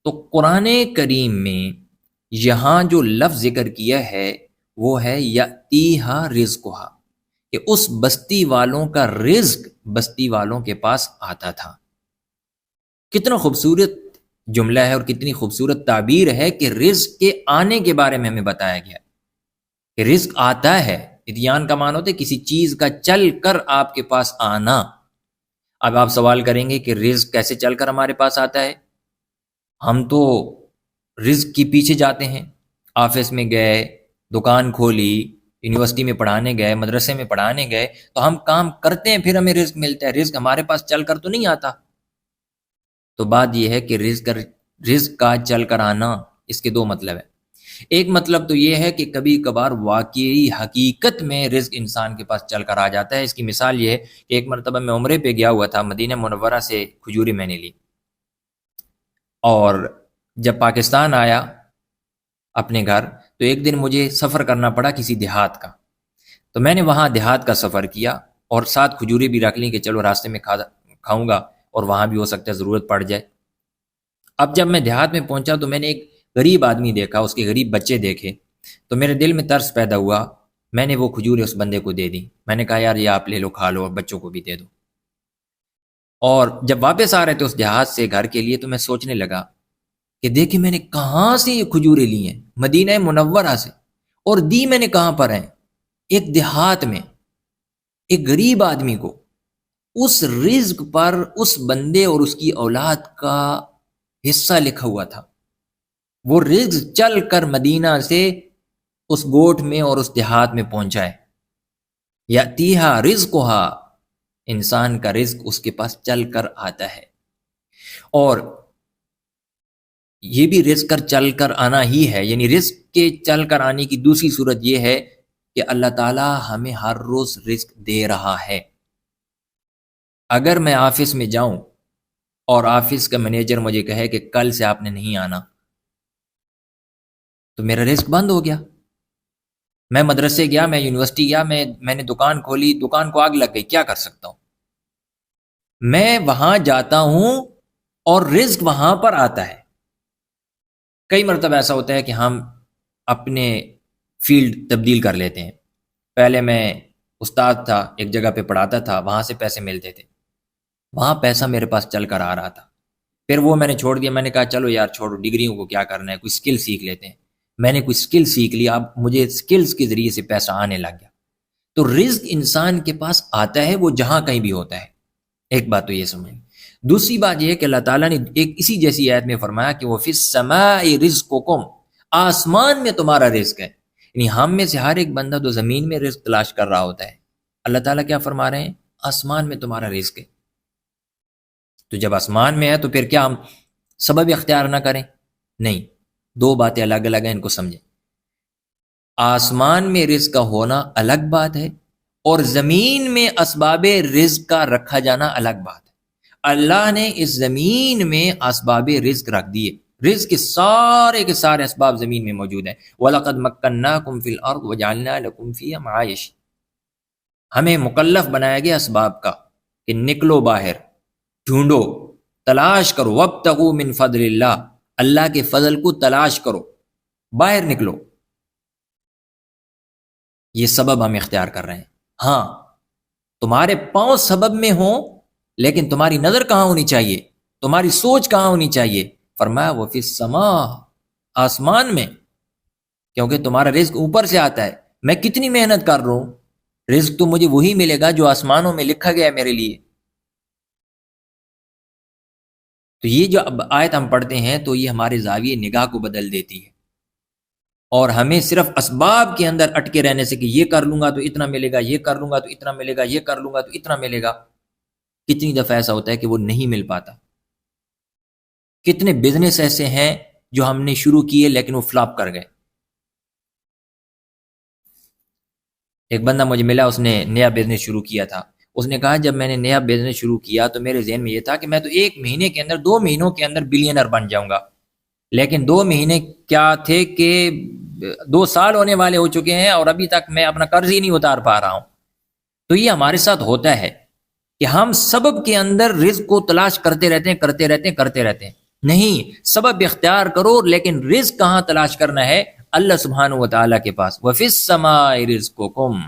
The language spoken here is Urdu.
تو قرآن کریم میں یہاں جو لفظ ذکر کیا ہے وہ ہے یأتیہا رزقہا، کہ اس بستی والوں کا رزق بستی والوں کے پاس آتا تھا۔ کتنا خوبصورت جملہ ہے اور کتنی خوبصورت تعبیر ہے کہ رزق کے آنے کے بارے میں ہمیں بتایا گیا کہ رزق آتا ہے۔ اتیان کا معنی ہوتا ہے کسی چیز کا چل کر آپ کے پاس آنا۔ اب آپ سوال کریں گے کہ رزق کیسے چل کر ہمارے پاس آتا ہے؟ ہم تو رزق کے پیچھے جاتے ہیں، آفس میں گئے، دکان کھولی، یونیورسٹی میں پڑھانے گئے، مدرسے میں پڑھانے گئے، تو ہم کام کرتے ہیں پھر ہمیں رزق ملتا ہے، رزق ہمارے پاس چل کر تو نہیں آتا۔ تو بات یہ ہے کہ رزق کا چل کر آنا، اس کے دو مطلب ہیں۔ ایک مطلب تو یہ ہے کہ کبھی کبھار واقعی حقیقت میں رزق انسان کے پاس چل کر آ جاتا ہے۔ اس کی مثال یہ ہے کہ ایک مرتبہ میں عمرے پہ گیا ہوا تھا، مدینہ منورہ سے کھجوریں میں نے لی، اور جب پاکستان آیا اپنے گھر تو ایک دن مجھے سفر کرنا پڑا کسی دیہات کا، تو میں نے وہاں دیہات کا سفر کیا اور ساتھ کھجوریں بھی رکھ لیں کہ چلو راستے میں کھاؤں گا اور وہاں بھی ہو سکتا ہے ضرورت پڑ جائے۔ اب جب میں دیہات میں پہنچا تو میں نے ایک غریب آدمی دیکھا، اس کے غریب بچے دیکھے، تو میرے دل میں ترس پیدا ہوا، میں نے وہ کھجوریں اس بندے کو دے دی۔ میں نے کہا یار یہ آپ لے لو، کھا لو اور بچوں کو بھی دے دو۔ اور جب واپس آ رہے تھے اس دیہات سے گھر کے لیے تو میں سوچنے لگا کہ دیکھیں میں نے کہاں سے یہ کھجوریں لی ہیں، مدینہ منورہ سے، اور دی میں نے کہاں پر ہیں؟ ایک دیہات میں ایک غریب آدمی کو۔ اس رزق پر اس بندے اور اس کی اولاد کا حصہ لکھا ہوا تھا۔ وہ رزق چل کر مدینہ سے اس گوٹھ میں اور اس دیہات میں پہنچا ہے۔ یأتیہا رزقہا، انسان کا رزق اس کے پاس چل کر آتا ہے۔ اور یہ بھی رزق کر چل کر آنا ہی ہے، یعنی رزق کے چل کر آنے کی دوسری صورت یہ ہے کہ اللہ تعالیٰ ہمیں ہر روز رزق دے رہا ہے۔ اگر میں آفس میں جاؤں اور آفس کا مینیجر مجھے کہے کہ کل سے آپ نے نہیں آنا، تو میرا رزق بند ہو گیا۔ میں مدرسے گیا، میں یونیورسٹی گیا، میں نے دکان کھولی، دکان کو آگ لگ گئی، کیا کر سکتا ہوں؟ میں وہاں جاتا ہوں اور رزق وہاں پر آتا ہے۔ کئی مرتبہ ایسا ہوتا ہے کہ ہم اپنے فیلڈ تبدیل کر لیتے ہیں۔ پہلے میں استاد تھا، ایک جگہ پہ پڑھاتا تھا، وہاں سے پیسے ملتے تھے، وہاں پیسہ میرے پاس چل کر آ رہا تھا۔ پھر وہ میں نے چھوڑ دیا، میں نے کہا چلو یار چھوڑو، ڈگریوں کو کیا کرنا ہے، کوئی اسکل سیکھ لیتے ہیں۔ میں نے کوئی اسکل سیکھ لیا، اب مجھے اسکلز کے ذریعے سے پیسہ آنے لگ گیا۔ تو رزق انسان کے پاس آتا ہے، وہ جہاں کہیں بھی ہوتا ہے۔ ایک بات تو یہ سمجھیں۔ دوسری بات یہ ہے کہ اللہ تعالیٰ نے ایک اسی جیسی آیت میں فرمایا کہ وہ فی السماء رزقکم، آسمان میں تمہارا رزق ہے۔ یعنی ہم میں سے ہر ایک بندہ تو زمین میں رزق تلاش کر رہا ہوتا ہے، اللہ تعالیٰ کیا فرما رہے ہیں؟ آسمان میں تمہارا رزق ہے۔ تو جب آسمان میں ہے تو پھر کیا ہم سبب اختیار نہ کریں؟ نہیں، دو باتیں الگ الگ ہیں، ان کو سمجھیں۔ آسمان میں رزق کا ہونا الگ بات ہے، اور زمین میں اسباب رزق کا رکھا جانا الگ بات ہے۔ اللہ نے اس زمین میں اسباب رزق رکھ دیے، رزق کے سارے اسباب زمین میں موجود ہیں۔ وَلَقَدْ مَكَّنَّاكُمْ فِي الْأَرْضِ وَجَعَلْنَا لَكُمْ فِيهَا مَعَائِشَ، ہمیں مکلف بنایا گیا اسباب کا کہ نکلو باہر، ڈھونڈو، تلاش کرو، وَابْتَغُوا مِن فَضْلِ اللَّهِ، اللہ کے فضل کو تلاش کرو، باہر نکلو۔ یہ سبب ہم اختیار کر رہے ہیں۔ ہاں، تمہارے پاؤں سبب میں ہوں، لیکن تمہاری نظر کہاں ہونی چاہیے، تمہاری سوچ کہاں ہونی چاہیے؟ فرمایا وہ فی السماء، آسمان میں، کیونکہ تمہارا رزق اوپر سے آتا ہے۔ میں کتنی محنت کر رہا ہوں، رزق تو مجھے وہی ملے گا جو آسمانوں میں لکھا گیا ہے میرے لیے۔ تو یہ جو اب آیت ہم پڑھتے ہیں تو یہ ہمارے زاویے نگاہ کو بدل دیتی ہے، اور ہمیں صرف اسباب کے اندر اٹکے رہنے سے کہ یہ کر لوں گا تو اتنا ملے گا، یہ کر لوں گا تو اتنا ملے گا، یہ کر لوں گا تو اتنا ملے گا، کتنی دفعہ ایسا ہوتا ہے کہ وہ نہیں مل پاتا۔ کتنے بزنس ایسے ہیں جو ہم نے شروع کیے لیکن وہ فلاپ کر گئے۔ ایک بندہ مجھے ملا، اس نے نیا بزنس شروع کیا تھا۔ اس نے کہا جب میں نے نیا بزنس شروع کیا تو میرے ذہن میں یہ تھا کہ میں تو 1 مہینے کے اندر 2 مہینوں کے اندر بلینئر بن جاؤں گا، لیکن 2 مہینے کیا تھے کہ 2 سال ہونے والے ہو چکے ہیں اور ابھی تک میں اپنا قرض ہی نہیں اتار پا رہا ہوں۔ تو یہ ہمارے ساتھ ہوتا ہے کہ ہم سبب کے اندر رزق کو تلاش کرتے رہتے ہیں، نہیں، سبب اختیار کرو، لیکن رزق کہاں تلاش کرنا ہے؟ اللہ سبحانہ و تعالیٰ کے پاس. وَفِي السَّمَاءِ رِزْقُكُمْ.